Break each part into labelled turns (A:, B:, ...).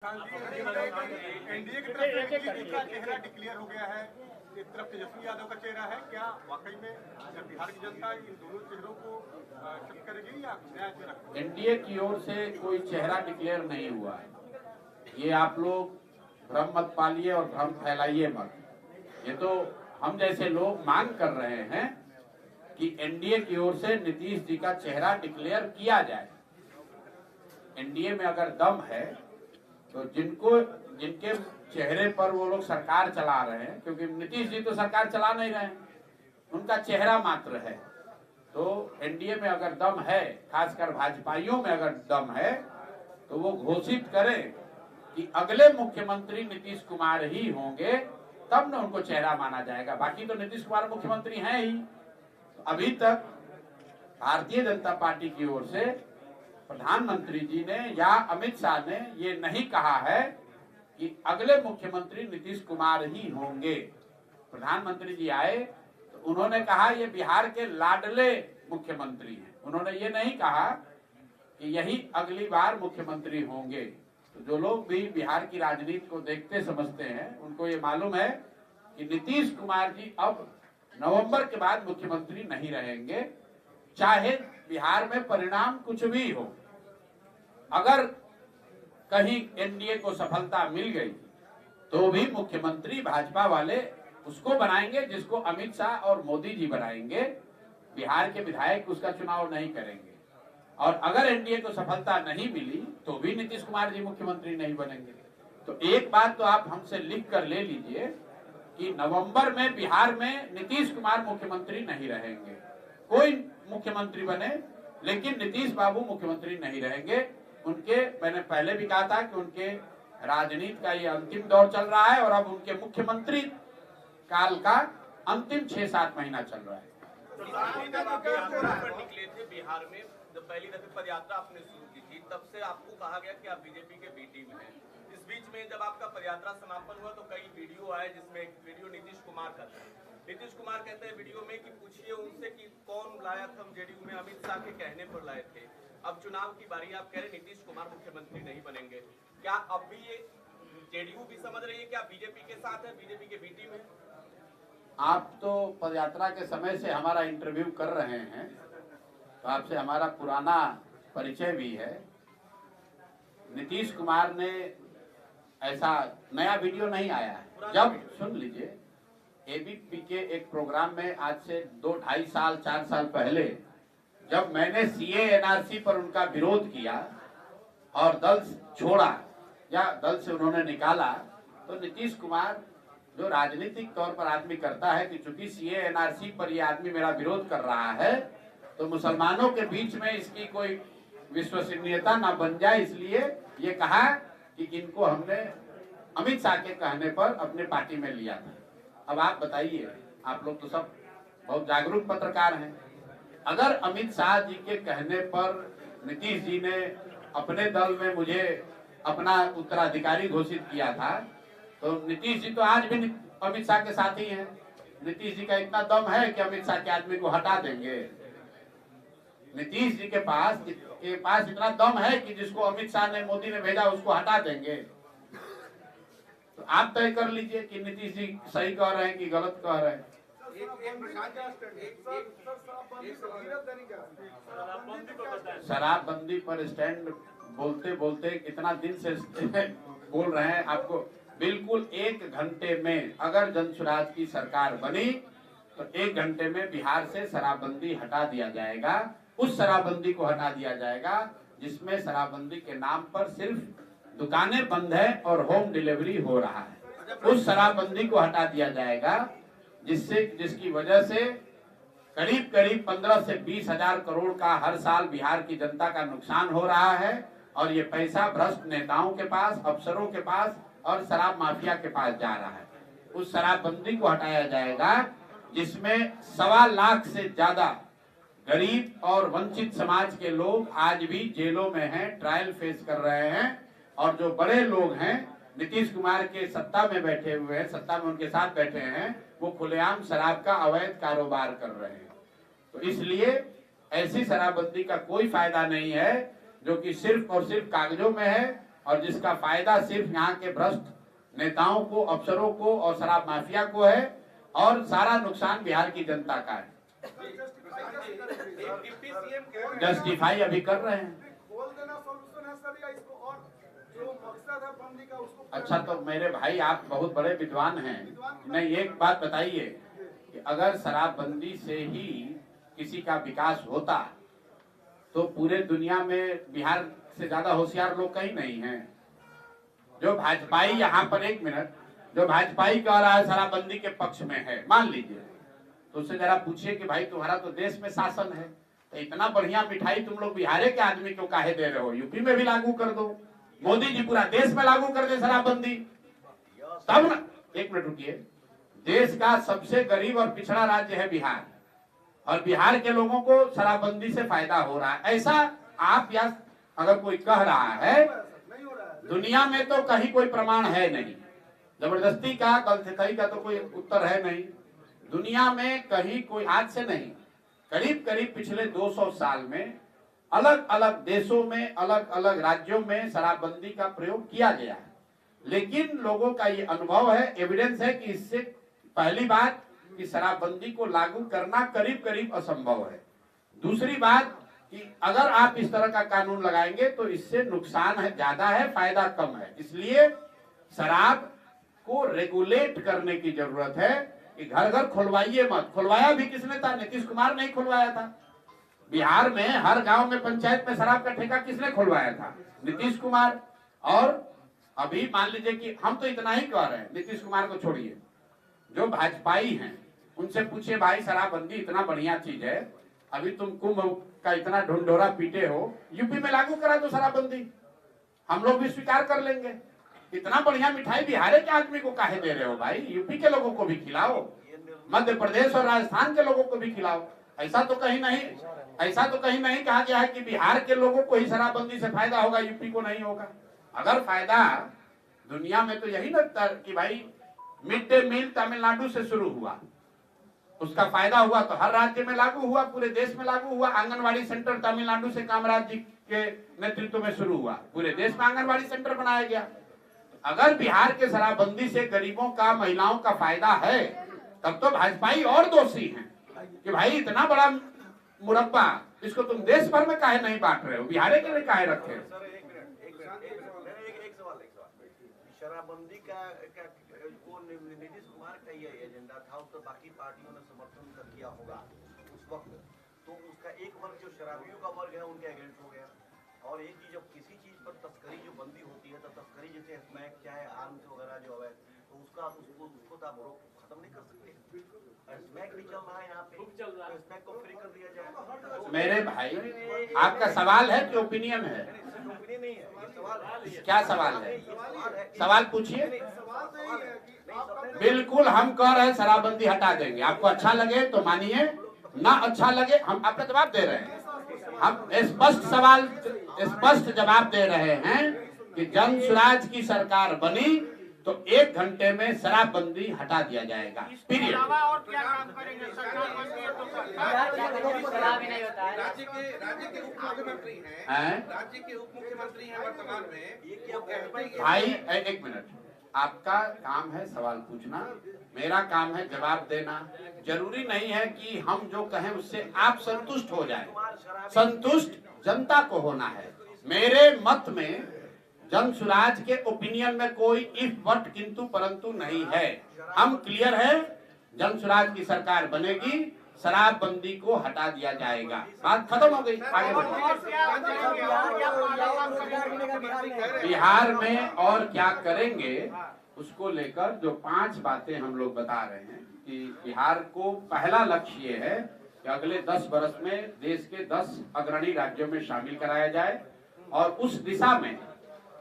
A: NDA की तरफ से का चेहरा डिक्लेयर हो गया है, एक तरफ तेजस्वी यादव का चेहरा है। क्या वाकई में बिहार की जनता इन दोनों चेहरों को एक्सेप्ट करेगी या नया चेहरा?
B: एनडीए की ओर से कोई चेहरा डिक्लेयर नहीं हुआ है। ये आप लोग भ्रम मत पालिए और भ्रम फैलाइए मत। ये तो हम जैसे लोग मांग कर रहे हैं कि एनडीए की ओर से नीतीश जी का चेहरा डिक्लेयर किया जाए। एनडीए में अगर दम है तो जिनके चेहरे पर वो लोग सरकार चला रहे हैं, क्योंकि नीतीश जी तो सरकार चला नहीं रहे हैं, उनका चेहरा मात्र है। तो एनडीए में अगर दम है, खासकर भाजपाइयों में अगर दम है, तो वो घोषित करें कि अगले मुख्यमंत्री नीतीश कुमार ही होंगे, तब न उनको चेहरा माना जाएगा। बाकी तो नीतीश कुमार मुख्यमंत्री हैं ही। तो अभी तक भारतीय जनता पार्टी की ओर से प्रधानमंत्री जी ने या अमित शाह ने ये नहीं कहा है कि अगले मुख्यमंत्री नीतीश कुमार ही होंगे। प्रधानमंत्री जी आए तो उन्होंने कहा ये बिहार के लाडले मुख्यमंत्री हैं। उन्होंने ये नहीं कहा कि यही अगली बार मुख्यमंत्री होंगे। तो जो लोग भी बिहार की राजनीति को देखते समझते हैं, उनको ये मालूम है कि नीतीश कुमार जी अब नवंबर के बाद मुख्यमंत्री नहीं रहेंगे, चाहे बिहार में परिणाम कुछ भी हो। अगर कहीं एनडीए को सफलता मिल गई तो भी मुख्यमंत्री भाजपा वाले उसको बनाएंगे जिसको अमित शाह और मोदी जी बनाएंगे। बिहार के विधायक उसका चुनाव नहीं करेंगे। और अगर एनडीए को सफलता नहीं मिली तो भी नीतीश कुमार जी मुख्यमंत्री नहीं बनेंगे। तो एक बात तो आप हमसे लिख कर ले लीजिए कि नवंबर में बिहार में नीतीश कुमार मुख्यमंत्री नहीं रहेंगे। कोई मुख्यमंत्री बने, लेकिन नीतीश बाबू मुख्यमंत्री नहीं रहेंगे। उनके, मैंने पहले भी कहा था कि उनके राजनीति का ये अंतिम दौर चल रहा है और अब उनके मुख्यमंत्री काल का अंतिम 6-7 महीना चल रहा है।
C: निकले थे बिहार में, जब पहली दफे पदयात्रा आपने शुरू की थी, तब से आपको कहा गया कि आप बीजेपी के बी टीम हैं। इस बीच में जब आपका पदयात्रा समापन हुआ तो कई वीडियो आए, जिसमें एक वीडियो नीतीश कुमार का था। नीतीश कुमार कहते हैं वीडियो में कि पूछिए उनसे कि कौन लाया था जेडीयू में, अमित शाह के कहने पर लाए थे। अब चुनाव की बारी, आप कह रहे नीतीश कुमार मुख्यमंत्री नहीं बनेंगे। क्या अब भी ये जेडीयू भी समझ रही है कि आप बीजेपी के साथ है, बीजेपी के बी टीम है?
B: आप तो पदयात्रा के समय से हमारा इंटरव्यू कर रहे हैं, तो आपसे हमारा पुराना परिचय भी है। नीतीश कुमार ने ऐसा नया वीडियो नहीं आया है। जब सुन लीजिए, एबीपी के एक प्रोग्राम में आज से 2-2.5 साल 4 साल पहले जब मैंने सीए एनआरसी पर उनका विरोध किया और दल छोड़ा या दल से उन्होंने निकाला, तो नीतीश कुमार जो राजनीतिक तौर पर आदमी करता है कि चूंकि सीए एनआरसी पर ये आदमी मेरा विरोध कर रहा है तो मुसलमानों के बीच में इसकी कोई विश्वसनीयता ना बन जाए, इसलिए ये कहा कि इनको हमने अमित शाह के कहने पर अपने पार्टी में लिया था। अब आप बताइए, आप लोग तो सब बहुत जागरूक पत्रकार हैं, अगर अमित शाह जी के कहने पर नीतीश जी ने अपने दल में मुझे अपना उत्तराधिकारी घोषित किया था, तो नीतीश जी तो आज भी अमित शाह के साथ ही हैं। नीतीश जी का इतना दम है कि अमित शाह के आदमी को हटा देंगे? नीतीश जी के पास इतना दम है कि जिसको अमित शाह ने, मोदी ने भेजा, उसको हटा देंगे? तो आप तय कर लीजिए कि नीतीश जी सही कह रहे हैं कि गलत कह रहे हैं। शराबबंदी पर स्टैंड बोलते बोलते कितना दिन से बोल रहे हैं। आपको बिल्कुल 1 घंटे में अगर जनसुराज की सरकार बनी तो 1 घंटे में बिहार से शराबबंदी हटा दिया जाएगा। उस शराबबंदी को हटा दिया जाएगा जिसमें शराबबंदी के नाम पर सिर्फ दुकानें बंद है और होम डिलीवरी हो रहा है। उस शराबबंदी को हटा दिया जाएगा जिसकी वजह से करीब 15 से 20 हजार करोड़ का हर साल बिहार की जनता का नुकसान हो रहा है। और ये पैसा भ्रष्ट नेताओं के पास, अफसरों के पास और शराब माफिया के पास जा रहा है। उस शराबबंदी को हटाया जाएगा जिसमें 1.25 लाख से ज्यादा गरीब और वंचित समाज के लोग आज भी जेलों में हैं, ट्रायल फेस कर रहे हैं। और जो बड़े लोग हैं, नीतीश कुमार के सत्ता में बैठे हुए हैं, सत्ता में उनके साथ बैठे हैं, वो खुलेआम शराब का अवैध कारोबार कर रहे हैं। तो इसलिए ऐसी शराबबंदी का कोई फायदा नहीं है जो कि सिर्फ और सिर्फ कागजों में है और जिसका फायदा सिर्फ यहाँ के भ्रष्ट नेताओं को, अफसरों को और शराब माफिया को है, और सारा नुकसान बिहार की जनता का है। जस्टिफाई अभी कर रहे हैं। अच्छा, तो मेरे भाई आप बहुत बड़े विद्वान हैं, नहीं एक बात बताइए कि अगर शराबबंदी से ही किसी का विकास होता तो पूरे दुनिया में बिहार से ज्यादा होशियार लोग कहीं नहीं हैं। जो भाजपाई यहाँ पर, एक मिनट, जो भाजपाई कह रहा है शराबबंदी के पक्ष में है, मान लीजिए, तो उससे जरा पूछिए कि भाई तुम्हारा तो देश में शासन है, तो इतना बढ़िया मिठाई तुम लोग बिहार के आदमी को काहे दे रहे हो? यूपी में भी लागू कर दो, मोदी जी पूरा देश में लागू कर दे शराबबंदी, तब ना। एक मिनट रुकिए, देश का सबसे गरीब और पिछड़ा राज्य है बिहार, और बिहार के लोगों को शराबबंदी से फायदा हो रहा है, ऐसा आप या अगर कोई कह रहा है, दुनिया में तो कहीं कोई प्रमाण है नहीं। जबरदस्ती का, गलती का तो कोई उत्तर है नहीं दुनिया में कहीं, कोई आज से नहीं, करीब करीब पिछले 200 साल में अलग अलग देशों में, अलग अलग राज्यों में शराबबंदी का प्रयोग किया गया है। लेकिन लोगों का ये अनुभव है, एविडेंस है कि इससे पहली बात कि शराबबंदी को लागू करना करीब करीब असंभव है। दूसरी बात कि अगर आप इस तरह का कानून लगाएंगे तो इससे नुकसान है ज्यादा है, फायदा कम है। इसलिए शराब को रेगुलेट करने की जरूरत है कि घर घर खुलवाइए मत। खुलवाया भी किसने था? नीतीश कुमार ने ही खुलवाया था। बिहार में हर गांव में, पंचायत में शराब का ठेका किसने खुलवाया था? नीतीश कुमार। और अभी मान लीजिए कि हम तो इतना ही कह रहे हैं, नीतीश कुमार को छोड़िए, जो भाजपाई हैं उनसे पूछिए, भाई शराबबंदी इतना बढ़िया चीज है, अभी तुम कुंभ का इतना ढुंढोरा पीटे हो, यूपी में लागू करा दो शराबबंदी, हम लोग भी स्वीकार कर लेंगे। इतना बढ़िया मिठाई बिहार के आदमी को काहे दे रहे हो भाई? यूपी के लोगों को भी खिलाओ, मध्य प्रदेश और राजस्थान के लोगों को भी खिलाओ। ऐसा तो कहीं नहीं कहा गया है कि बिहार के लोगों को ही शराबबंदी से फायदा होगा, यूपी को नहीं होगा। अगर फायदा दुनिया में तो यही लगता है कि भाई मिड डे मील तमिलनाडु से शुरू हुआ, उसका फायदा हुआ तो हर राज्य में लागू हुआ, पूरे देश में लागू हुआ। आंगनवाड़ी सेंटर तमिलनाडु से कामराज जी के नेतृत्व में शुरू हुआ, पूरे देश में आंगनवाड़ी सेंटर बनाया गया। अगर बिहार के शराबबंदी से गरीबों का, महिलाओं का फायदा है, तब तो भाजपाई और दोषी हैं कि भाई इतना बड़ा मुरब्बा, इसको तुम देश भर में काहे नहीं बांट रहे हो, बिहार के लिए काहे रखे हो?
D: शराबबंदी का नीतीश कुमार का ये एजेंडा था, उस पर बाकी पार्टियों ने समर्थन किया होगा उस वक्त, तो उसका एक वर्ग जो शराबियों का वर्ग है उनके अगेंस्ट हो गया। और एक चीज, जब किसी चीज पर तस्करी जो बंदी होती है, तो तस्करी जैसे स्मैक चाहे आर्म्स वगैरह जो है, तो उसको तो आप खत्म नहीं कर सकते। स्मैक भी चल रहा है यहाँ पे, तो स्मैक को फ्री कर दिया जाए।
B: मेरे भाई, आपका सवाल है कि ओपिनियन है?
D: ओपिनियन नहीं है, सवाल
B: क्या सवाल है? सवाल पूछिए। बिल्कुल, हम कह रहे हैं शराबबंदी हटा देंगे, आपको अच्छा लगे तो मानिए, ना अच्छा लगे, हम आपका जवाब दे रहे हैं। हम स्पष्ट जवाब दे रहे हैं कि जन स्वराज की सरकार बनी तो 1 घंटे में शराबबंदी हटा दिया जाएगा, पीरियड।
E: और क्या काम करेंगे? सरकार बनती है तो
F: राज्य के उप मुख्यमंत्री हैं, राज्य के उप मुख्यमंत्री हैं वर्तमान में।
B: भाई एक मिनट, आपका काम है सवाल पूछना, मेरा काम है जवाब देना। जरूरी नहीं है कि हम जो कहें उससे आप संतुष्ट हो जाएं। संतुष्ट जनता को होना है। मेरे मत में, जन स्वराज के ओपिनियन में कोई इफ बट किंतु परंतु नहीं है। हम क्लियर है, जन स्वराज की सरकार बनेगी, शराबबंदी को हटा दिया जाएगा, बात खत्म हो गई। आगे बिहार में और क्या करेंगे उसको लेकर जो 5 बातें हम लोग बता रहे हैं कि बिहार को पहला लक्ष्य ये है कि अगले 10 वर्ष में देश के 10 अग्रणी राज्यों में शामिल कराया जाए। और उस दिशा में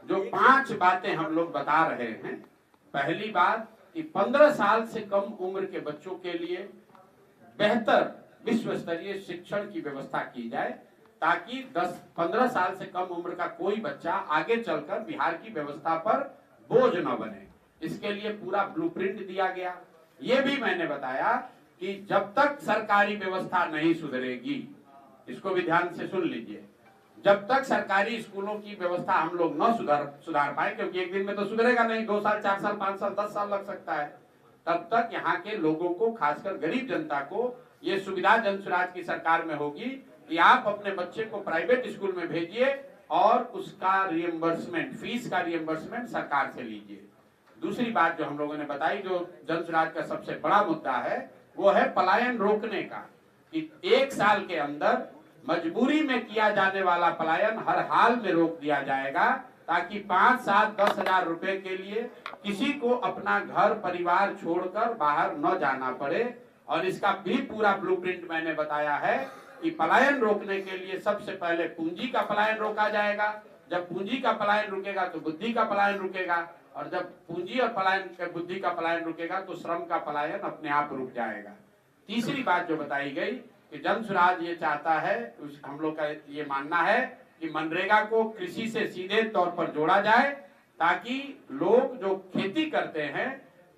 B: जो 5 बातें हम लोग बता रहे हैं, पहली बात कि 15 साल से कम उम्र के बच्चों के लिए बेहतर विश्व स्तरीय शिक्षण की व्यवस्था की जाए, ताकि 10-15 साल से कम उम्र का कोई बच्चा आगे चलकर बिहार की व्यवस्था पर बोझ न बने। इसके लिए पूरा ब्लूप्रिंट दिया गया। ये भी मैंने बताया कि जब तक सरकारी व्यवस्था नहीं सुधरेगी, इसको भी ध्यान से सुन लीजिए, जब तक सरकारी स्कूलों की व्यवस्था हम लोग न सुधार पाए, क्योंकि एक दिन में तो सुधरेगा नहीं, 2 साल 4 साल 5 साल 10 साल लग सकता है, तब तक यहाँ के लोगों को, खासकर गरीब जनता को ये सुविधा जन स्वराज की सरकार में होगी कि आप अपने बच्चे को प्राइवेट स्कूल में भेजिए और उसका रिएम्बर्समेंट, फीस का रिएम्बर्समेंट सरकार से लीजिए। दूसरी बात जो हम लोगों ने बताई, जो जन स्वराज का सबसे बड़ा मुद्दा है, वो है पलायन रोकने का, कि 1 साल के अंदर मजबूरी में किया जाने वाला पलायन हर हाल में रोक दिया जाएगा, ताकि 5, 7, 10 हजार रुपए के लिए किसी को अपना घर परिवार छोड़कर बाहर न जाना पड़े। और इसका भी पूरा ब्लूप्रिंट मैंने बताया है कि पलायन रोकने के लिए सबसे पहले पूंजी का पलायन रोका जाएगा। जब पूंजी का पलायन रुकेगा तो बुद्धि का पलायन रुकेगा, और जब पूंजी और पलायन, बुद्धि का पलायन रुकेगा तो श्रम का पलायन अपने आप रुक जाएगा। तीसरी बात जो बताई गई कि जन स्वराज ये चाहता है, हम लोग का ये मानना है कि मनरेगा को कृषि से सीधे तौर पर जोड़ा जाए, ताकि लोग जो खेती करते हैं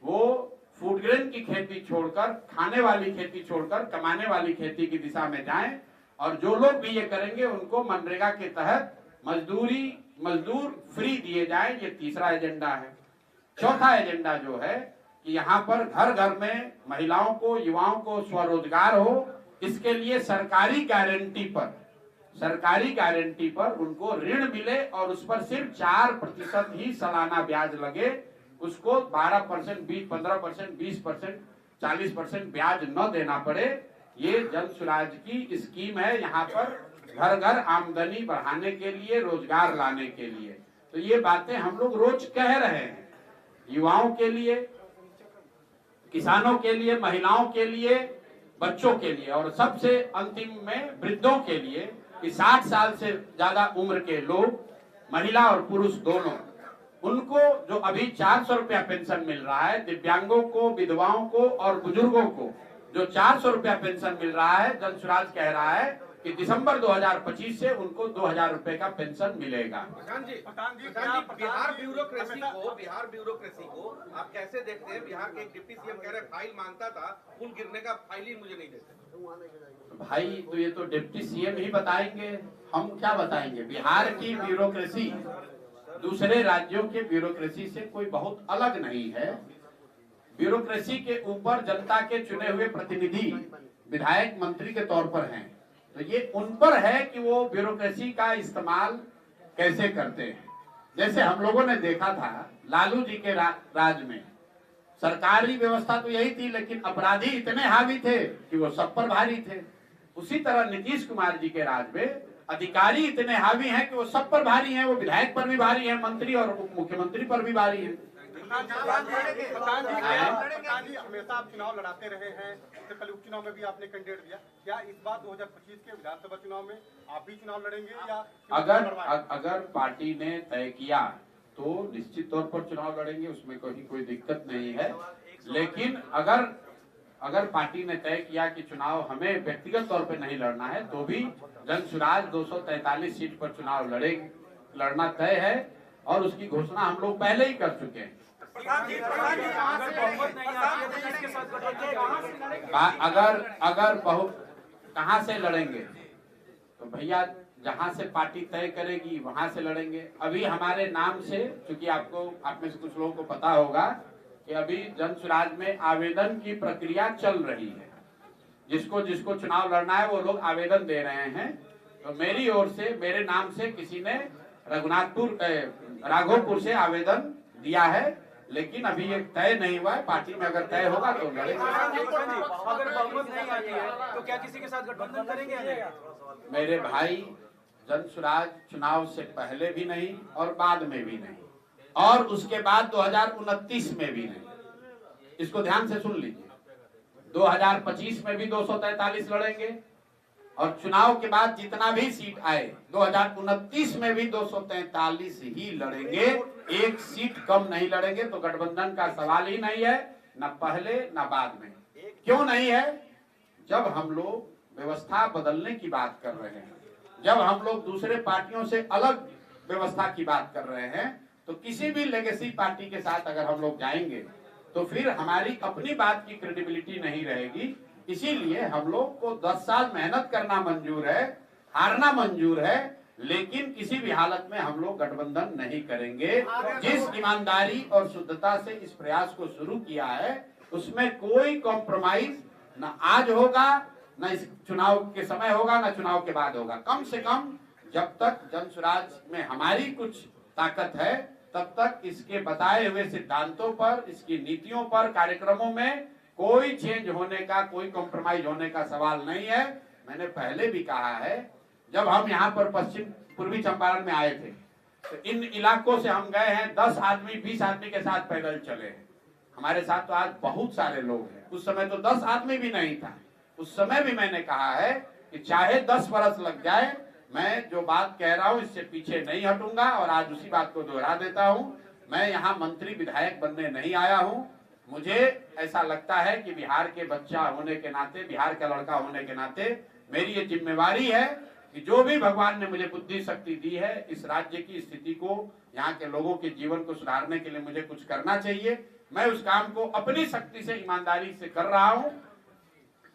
B: वो फूड ग्रेन की खेती छोड़कर, खाने वाली खेती छोड़कर कमाने वाली खेती की दिशा में जाएं, और जो लोग भी ये करेंगे उनको मनरेगा के तहत मजदूर फ्री दिए जाए। ये तीसरा एजेंडा है। चौथा एजेंडा जो है कि यहाँ पर घर घर में महिलाओं को, युवाओं को स्वरोजगार हो, इसके लिए सरकारी गारंटी पर उनको ऋण मिले और उस पर सिर्फ 4% ही सालाना ब्याज लगे, उसको 12%, 15%, 20%, 40% ब्याज न देना पड़े। ये जन स्वराज की स्कीम है, यहाँ पर घर घर आमदनी बढ़ाने के लिए, रोजगार लाने के लिए। तो ये बातें हम लोग रोज कह रहे हैं, युवाओं के लिए, किसानों के लिए, महिलाओं के लिए, बच्चों के लिए, और सबसे अंतिम में वृद्धों के लिए कि 60 साल से ज्यादा उम्र के लोग, महिला और पुरुष दोनों, उनको जो अभी 400 रुपया पेंशन मिल रहा है, दिव्यांगों को, विधवाओं को और बुजुर्गों को जो 400 रुपया पेंशन मिल रहा है, जन स्वराज कह रहा है कि दिसंबर 2025 से उनको 2000 रुपए का पेंशन मिलेगा।
F: प्रधान जी, बिहार ब्यूरोक्रेसी को आप कैसे देखते हैं? बिहार के डिप्टी सीएम कह रहे फाइल मांगता था, पुल गिरने का फाइल ही मुझे नहीं देते।
B: भाई तो ये तो डिप्टी सीएम ही बताएंगे, हम क्या बताएंगे। बिहार की ब्यूरोक्रेसी दूसरे राज्यों के ब्यूरोक्रेसी से कोई बहुत अलग नहीं है। ब्यूरोक्रेसी के ऊपर जनता के चुने हुए प्रतिनिधि, विधायक, मंत्री के तौर पर हैं, तो ये उन पर है कि वो ब्यूरोक्रेसी का इस्तेमाल कैसे करते हैं। जैसे हम लोगों ने देखा था लालू जी के राज में, सरकारी व्यवस्था तो यही थी, लेकिन अपराधी इतने हावी थे कि वो सब पर भारी थे। उसी तरह नीतीश कुमार जी के राज में अधिकारी इतने हावी हैं कि वो सब पर भारी हैं, वो विधायक पर भी भारी हैं, मंत्री और उप मुख्यमंत्री पर भी भारी हैं।
A: प्रधान जी, हमेशा आप चुनाव लड़ाते रहे हैं, इससे कल उपचुनाव में भी आपने कैंडिडेट दिया, क्या इस बार 2025 के विधानसभा चुनाव में आप भी चुनाव लड़ेंगे या?
B: अगर पार्टी ने तय किया तो निश्चित तौर पर चुनाव लड़ेंगे, उसमें कोई दिक्कत नहीं है। लेकिन अगर पार्टी ने तय किया कि चुनाव हमें व्यक्तिगत तौर पर नहीं लड़ना है, तो भी जन स्वराज 243 सीट पर चुनाव लड़ना तय है, और उसकी घोषणा हम लोग पहले ही कर चुके हैं। अगर बहुत कहां से लड़ेंगे तो भैया जहां से पार्टी तय करेगी वहां से लड़ेंगे। अभी हमारे नाम से, क्योंकि आप में से कुछ लोगों को पता होगा कि अभी जन स्वराज में आवेदन की प्रक्रिया चल रही है। जिसको चुनाव लड़ना है वो लोग आवेदन दे रहे हैं। तो मेरी ओर से, मेरे नाम से किसी ने राघोपुर से आवेदन दिया है, लेकिन अभी ये तय नहीं हुआ है। पार्टी में अगर तय होगा तो लड़ेंगे।
E: अगर बहुमत नहीं आती है तो क्या किसी के साथ गठबंधन करेंगे?
B: मेरे भाई, जन स्वराज चुनाव से पहले भी नहीं और बाद में भी नहीं, और उसके बाद 2029 में भी नहीं। इसको ध्यान से सुन लीजिए। 2025 में भी 243 लड़ेंगे, और चुनाव के बाद जितना भी सीट आए 2029 में भी 243 ही लड़ेंगे, एक सीट कम नहीं लड़ेंगे। तो गठबंधन का सवाल ही नहीं है, न पहले न बाद में। क्यों नहीं है? जब हम लोग व्यवस्था बदलने की बात कर रहे हैं, जब हम लोग दूसरे पार्टियों से अलग व्यवस्था की बात कर रहे हैं, तो किसी भी लेगेसी पार्टी के साथ अगर हम लोग जाएंगे तो फिर हमारी अपनी बात की क्रेडिबिलिटी नहीं रहेगी। इसीलिए हम लोग को 10 साल मेहनत करना मंजूर है, हारना मंजूर है, लेकिन किसी भी हालत में हम लोग गठबंधन नहीं करेंगे। जिस ईमानदारी और शुद्धता से इस प्रयास को शुरू किया है उसमें कोई कॉम्प्रोमाइज न आज होगा, न इस चुनाव के समय होगा, न चुनाव के बाद होगा। कम से कम जब तक जन स्वराज में हमारी कुछ ताकत है तब तक इसके बताए हुए सिद्धांतों पर, इसकी नीतियों पर, कार्यक्रमों में कोई चेंज होने का, कोई कॉम्प्रोमाइज होने का सवाल नहीं है। मैंने पहले भी कहा है, जब हम यहाँ पर पूर्वी चंपारण में आए थे तो इन इलाकों से हम गए हैं 10 आदमी 20 आदमी के साथ पैदल चले हैं। हमारे साथ तो आज बहुत सारे लोग हैं, उस समय तो 10 आदमी भी नहीं था। उस समय भी मैंने कहा है कि चाहे 10 बरस लग जाए, मैं जो बात कह रहा हूँ इससे पीछे नहीं हटूंगा और आज उसी बात को दोहरा देता हूँ। मैं यहाँ मंत्री विधायक बनने नहीं आया हूँ। मुझे ऐसा लगता है कि बिहार के बच्चा होने के नाते, बिहार का लड़का होने के नाते मेरी ये जिम्मेवारी है कि जो भी भगवान ने मुझे बुद्धि शक्ति दी है, इस राज्य की स्थिति को, यहाँ के लोगों के जीवन को सुधारने के लिए मुझे कुछ करना चाहिए। मैं उस काम को अपनी शक्ति से, ईमानदारी से कर रहा हूँ।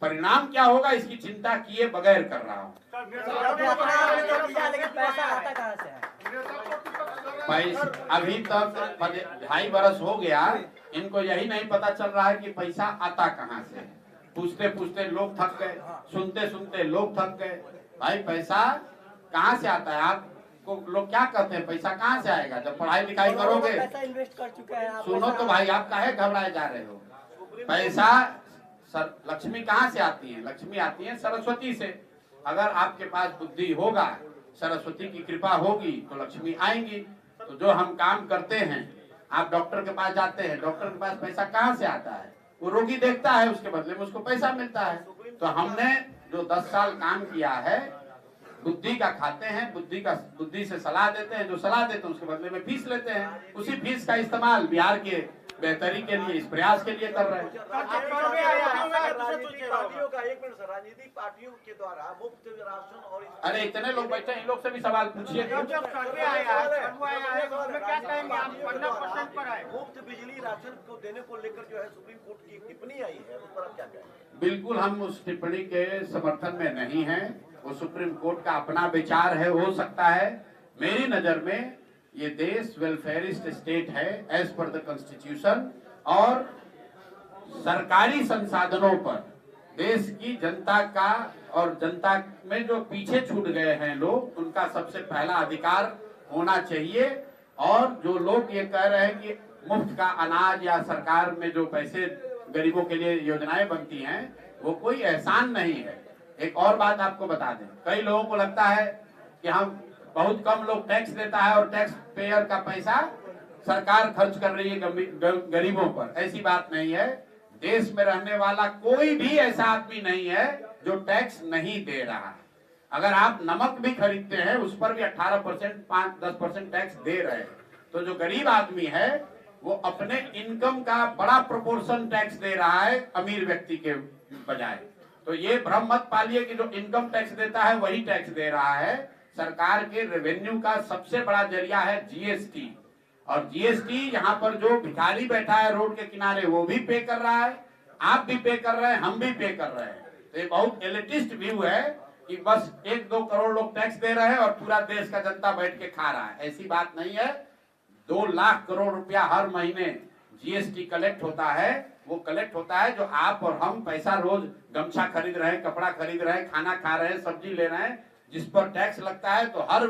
B: परिणाम क्या होगा इसकी चिंता किए बगैर कर रहा हूँ। अभी तक 2.5 बरस हो गया, इनको यही नहीं पता चल रहा है कि पैसा आता कहाँ से। पूछते पूछते लोग थक गए, सुनते सुनते लोग थक गए। भाई पैसा कहाँ से आता है? आपको लोग क्या कहते हैं पैसा कहाँ से आएगा? जब पढ़ाई लिखाई करोगे।
G: पैसा इन्वेस्ट कर चुका है।
B: सुनो तो भाई, आप काहे घबराए जा रहे हो? पैसा लक्ष्मी कहाँ से आती है? लक्ष्मी आती है सरस्वती से। अगर आपके पास बुद्धि होगा, सरस्वती की कृपा होगी तो लक्ष्मी आएंगी। तो जो हम काम करते हैं, आप डॉक्टर के पास जाते हैं, डॉक्टर के पास पैसा कहाँ से आता है? वो रोगी देखता है, उसके बदले में उसको पैसा मिलता है। तो हमने जो 10 साल काम किया है, बुद्धि का खाते हैं, बुद्धि से सलाह देते हैं, जो सलाह देते हैं उसके बदले में फीस लेते हैं। उसी फीस का इस्तेमाल बिहार के बेहतरी के लिए, इस प्रयास के लिए कर रहे हैं।
D: राजनीतिक पार्टियों के द्वारा मुफ्त राशन और
B: अरे इतने लोग बैठे हैं, इन लोग से भी सवाल पूछिए।
D: मुफ्त बिजली राशन को देने को लेकर जो है सुप्रीम कोर्ट की टिप्पणी आई है, उस पर आप क्या कहेंगे?
B: बिल्कुल हम उस टिप्पणी के समर्थन में नहीं हैं। वो सुप्रीम कोर्ट का अपना विचार है, हो सकता है। मेरी नजर में ये देश वेलफेयरिस्ट स्टेट है एज पर द कॉन्स्टिट्यूशन, और सरकारी संसाधनों पर देश की जनता का, और जनता में जो पीछे छूट गए हैं लोग, उनका सबसे पहला अधिकार होना चाहिए। और जो लोग ये कह रहे हैं कि मुफ्त का अनाज या सरकार में जो पैसे गरीबों के लिए योजनाएं बनती हैं, वो कोई एहसान नहीं है। एक और बात आपको बता दें, कई लोगों को लगता है कि हम बहुत कम लोग टैक्स देता है और टैक्स पेयर का पैसा सरकार खर्च कर रही है गरीबों पर। ऐसी बात नहीं है। देश में रहने वाला कोई भी ऐसा आदमी नहीं है जो टैक्स नहीं दे रहा। अगर आप नमक भी खरीदते हैं उस पर भी 18%, 5-10% टैक्स दे रहे हैं। तो जो गरीब आदमी है वो अपने इनकम का बड़ा प्रोपोर्शन टैक्स दे रहा है अमीर व्यक्ति के बजाय। तो ये भ्रम मत पालिए कि जो इनकम टैक्स देता है वही टैक्स दे रहा है। सरकार के रेवेन्यू का सबसे बड़ा जरिया है जीएसटी, और जीएसटी यहाँ पर जो भिखारी बैठा है रोड के किनारे वो भी पे कर रहा है, आप भी पे कर रहे हैं, हम भी पे कर रहे हैं। तो ये बहुत एलिटिस्ट व्यू है कि बस 1-2 करोड़ लोग टैक्स दे रहे हैं और पूरा देश का जनता बैठ के खा रहा है। ऐसी बात नहीं है। 2 लाख करोड़ रुपया हर महीने जीएसटी कलेक्ट होता है। वो कलेक्ट होता है जो आप और हम पैसा रोज गमछा खरीद रहे हैं, कपड़ा खरीद रहे हैं, खाना खा रहे हैं, सब्जी ले रहे हैं, जिस पर टैक्स लगता है। तो हर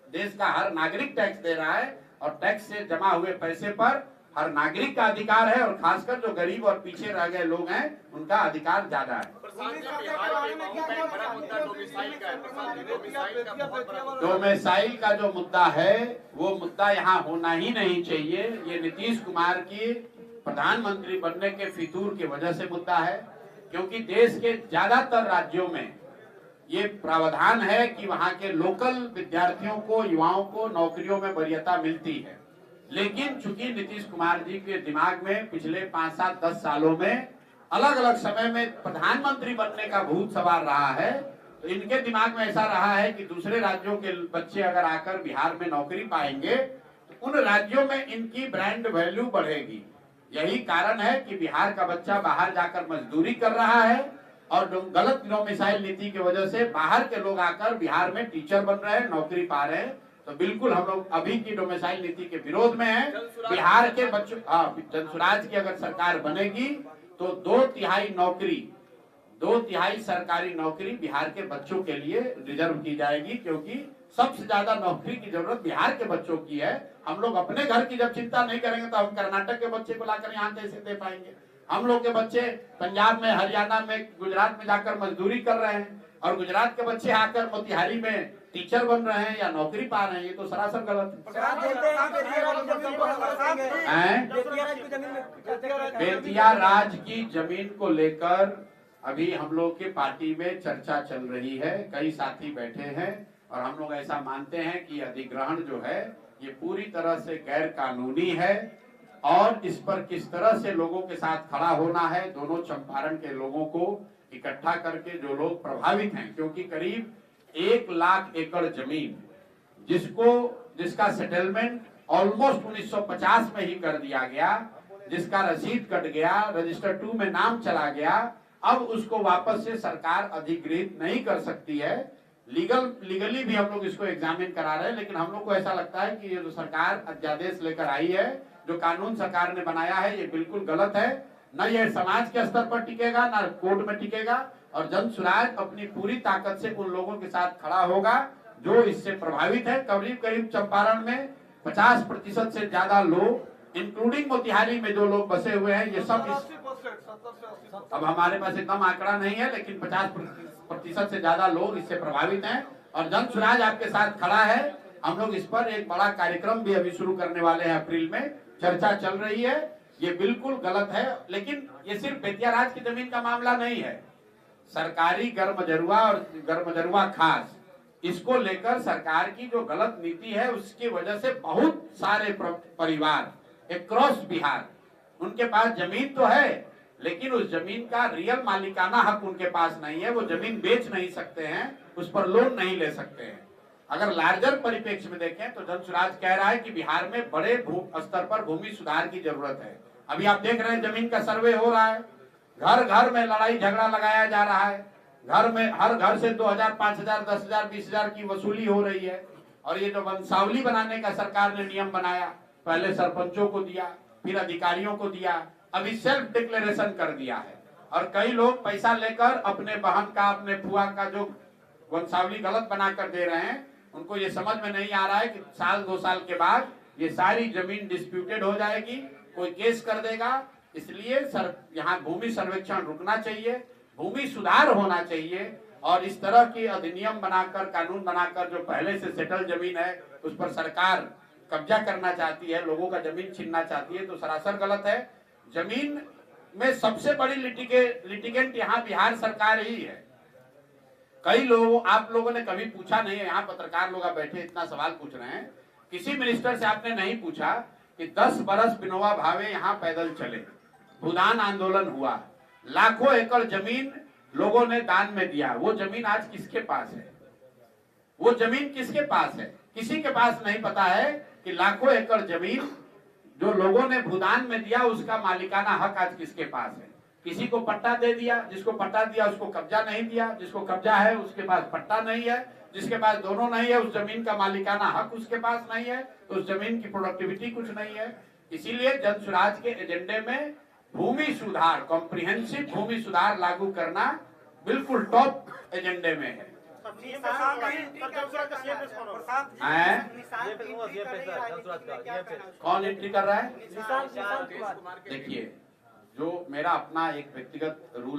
B: देश का हर नागरिक टैक्स दे रहा है, और टैक्स से जमा हुए पैसे पर हर नागरिक का अधिकार है, और खासकर जो गरीब और पीछे रह गए लोग हैं उनका अधिकार ज्यादा है। डोमिसाइल का जो मुद्दा है वो मुद्दा यहाँ होना ही नहीं चाहिए। ये नीतीश कुमार की प्रधानमंत्री बनने के फितूर की वजह से मुद्दा है, क्योंकि देश के ज्यादातर राज्यों में ये प्रावधान है कि वहाँ के लोकल विद्यार्थियों को, युवाओं को नौकरियों में वरीयता मिलती है। लेकिन चूंकि नीतीश कुमार जी के दिमाग में पिछले 5, 7, 10 सालों में अलग अलग समय में प्रधानमंत्री बनने का भूत सवार रहा है, तो इनके दिमाग में ऐसा रहा है कि दूसरे राज्यों के बच्चे अगर आकर बिहार में नौकरी पाएंगे तो उन राज्यों में इनकी ब्रांड वैल्यू बढ़ेगी। यही कारण है कि बिहार का बच्चा बाहर जाकर मजदूरी कर रहा है, और गलत डोमिसाइल नीति की वजह से बाहर के लोग आकर बिहार में टीचर बन रहे हैं, नौकरी पा रहे हैं। तो बिल्कुल हम लोग अभी की डोमिसाइल नीति के विरोध में हैं। बिहार के बच्चों, जनसुराज की अगर सरकार बनेगी तो 2/3 सरकारी नौकरी बिहार के बच्चों के लिए रिजर्व की जाएगी, क्योंकि सबसे ज्यादा नौकरी की जरूरत बिहार के बच्चों की है। हम लोग अपने घर की जब चिंता नहीं करेंगे तो हम कर्नाटक के बच्चे को लाकर यहाँ कैसे दे पाएंगे? हम लोग के बच्चे पंजाब में, हरियाणा में, गुजरात में जाकर मजदूरी कर रहे हैं और गुजरात के बच्चे आकर मोतिहारी में टीचर बन रहे हैं या नौकरी पा रहे हैं। ये तो सरासर गलत है। बेतिया राज की जमीन को लेकर अभी हम लोग के पार्टी में चर्चा चल रही है। कई साथी बैठे हैं और हम लोग ऐसा मानते हैं कि अधिग्रहण जो है ये पूरी तरह से गैर कानूनी है और इस पर किस तरह से लोगों के साथ खड़ा होना है, दोनों चंपारण के लोगों को इकट्ठा करके, जो लोग प्रभावित हैं, क्योंकि करीब 1 लाख एकड़ जमीन जिसका सेटलमेंट ऑलमोस्ट 1950 में ही कर दिया गया, जिसका रसीद कट गया, रजिस्टर 2 में नाम चला गया, अब उसको वापस से सरकार अधिग्रहित नहीं कर सकती है। लीगली भी हम लोग इसको एग्जामिन करा रहे हैं, लेकिन हम लोग को ऐसा लगता है कि ये जो सरकार अध्यादेश लेकर आई है, जो कानून सरकार ने बनाया है, ये बिल्कुल गलत है। न ये समाज के स्तर पर टिकेगा, न कोर्ट में टिकेगा और जनसुराज अपनी पूरी ताकत से उन लोगों के साथ खड़ा होगा जो इससे प्रभावित है। करीब चंपारण में 50% से ज्यादा लोग, इंक्लूडिंग मोतिहारी में जो लोग बसे हुए हैं, ये सब अब हमारे पास एकदम आंकड़ा नहीं है, लेकिन 50% से ज्यादा लोग इससे प्रभावित हैं और जनसुराज आपके साथ खड़ा है। हम लोग इस पर एक बड़ा कार्यक्रम भी अभी शुरू करने वाले हैं, अप्रैल में चर्चा चल रही है। ये बिल्कुल गलत है, लेकिन ये सिर्फ बेतिया राज की जमीन का मामला नहीं है। सरकारी गर्मजरुआ और गर्मजरुआ खास, इसको लेकर सरकार की जो गलत नीति है उसकी वजह से बहुत सारे परिवार अक्रॉस बिहार, उनके पास जमीन तो है लेकिन उस जमीन का रियल मालिकाना हक उनके पास नहीं है। वो जमीन बेच नहीं सकते हैं, उस पर लोन नहीं ले सकते हैं। अगर लार्जर परिप्रेक्ष्य में देखें तो जनसुराज कह रहा है कि बिहार में बड़े स्तर पर भूमि सुधार की जरूरत है। अभी आप देख रहे हैं जमीन का सर्वे हो रहा है, घर घर में लड़ाई झगड़ा लगाया जा रहा है, घर में हर घर से 2000, 5000, 10,000, 20,000 की वसूली हो रही है। और ये जो वंशावली बनाने का सरकार ने नियम बनाया, पहले सरपंचों को दिया, फिर अधिकारियों को दिया, अभी सेल्फ डिक्लेरेशन कर दिया है। और कई लोग पैसा लेकर अपने बहन का, अपने फुआ का जो वंशावली गलत बनाकर दे रहे हैं, उनको ये समझ में नहीं आ रहा है कि साल 2 साल के बाद ये सारी जमीन डिस्प्यूटेड हो जाएगी, कोई केस कर देगा। इसलिए यहाँ भूमि सर्वेक्षण रुकना चाहिए, भूमि सुधार होना चाहिए और इस तरह की अधिनियम बनाकर, कानून बनाकर जो पहले से सेटल जमीन है उस पर सरकार कब्जा करना चाहती है, लोगों का जमीन छीनना चाहती है, तो सरासर गलत है। जमीन में सबसे बड़ी लिटिगेंट यहाँ बिहार सरकार ही है। कई लोग, आप लोगों ने कभी पूछा नहीं है, यहाँ पत्रकार लोग बैठे इतना सवाल पूछ रहे हैं, किसी मिनिस्टर से आपने नहीं पूछा कि 10 बरस विनोबा भावे यहाँ पैदल चले, भूदान आंदोलन हुआ, लाखों एकड़ जमीन लोगों ने दान में दिया, वो जमीन आज किसके पास है? वो जमीन किसके पास है? किसी के पास नहीं पता है कि लाखों एकड़ जमीन जो लोगों ने भूदान में दिया उसका मालिकाना हक आज किसके पास है। किसी को पट्टा दे दिया, जिसको पट्टा दिया उसको कब्जा नहीं दिया, जिसको कब्जा है उसके पास पट्टा नहीं है, जिसके पास दोनों नहीं है उस जमीन का मालिकाना हक उसके पास नहीं है, तो उस जमीन की प्रोडक्टिविटी कुछ नहीं है। इसीलिए जनसुराज के एजेंडे में भूमि सुधार, कॉम्प्रिहेंसिव भूमि सुधार लागू करना बिल्कुल टॉप एजेंडे में है। कौन एंट्री कर रहा है? देखिए, जो मेरा अपना एक व्यक्तिगत रूल है,